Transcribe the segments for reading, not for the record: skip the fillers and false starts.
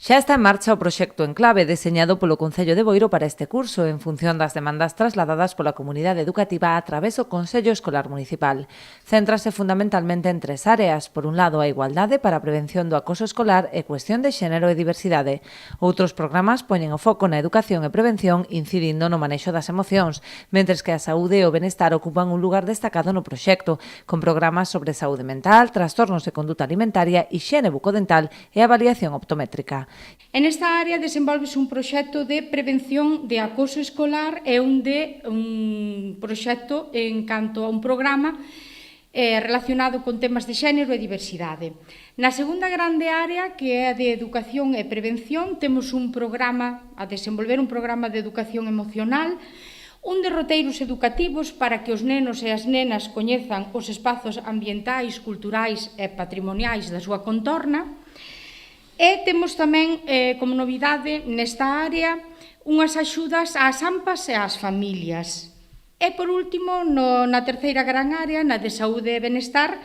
Xa está en marcha o proxecto Enclave deseñado polo Concello de Boiro para este curso en función das demandas trasladadas pola comunidade educativa a través do Consello Escolar Municipal. Céntrase fundamentalmente en tres áreas. Por un lado, a igualdade para a prevención do acoso escolar e cuestión de xénero e diversidade. Outros programas poñen o foco na educación e prevención incidindo no manexo das emocións, mentres que a saúde e o benestar ocupan un lugar destacado no proxecto, con programas sobre saúde mental, trastornos de conduta alimentaria, hixiene bucodental e avaliación optométrica. En esta área desenvolves un proxecto de prevención de acoso escolar e un proxecto en canto a un programa relacionado con temas de xénero e diversidade. Na segunda grande área, que é a de educación e prevención, temos a desenvolver un programa de educación emocional, un de roteiros educativos para que os nenos e as nenas coñezan os espazos ambientais, culturais e patrimoniais da súa contorna. E temos tamén, como novidade, nesta área, unhas axudas ás AMPAs e ás familias. E, por último, na terceira gran área, na de saúde e benestar,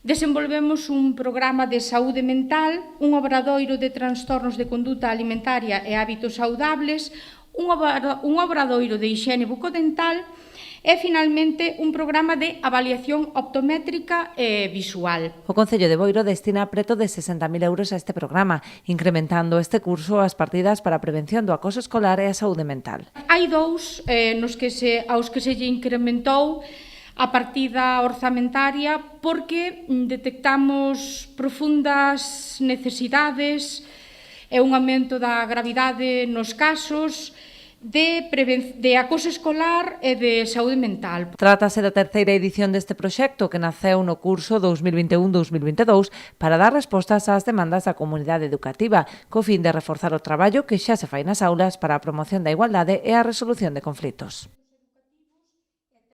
desenvolvemos un programa de saúde mental, un obradoiro de trastornos de conduta alimentaria e hábitos saudables, un obradoiro de hixiene bucodental e, finalmente, un programa de avaliación optométrica e visual. O Concello de Boiro destina preto de 60.000 euros a este programa, incrementando este curso as partidas para a prevención do acoso escolar e a saúde mental. Hai dous aos que se lle incrementou a partida orzamentaria porque detectamos profundas necesidades e un aumento da gravidade nos casos de acoso escolar e de saúde mental. Trátase da terceira edición deste proxecto que naceu no curso 2021-2022 para dar respostas ás demandas da comunidade educativa, co fin de reforzar o traballo que xa se fai nas aulas para a promoción da igualdade e a resolución de conflitos.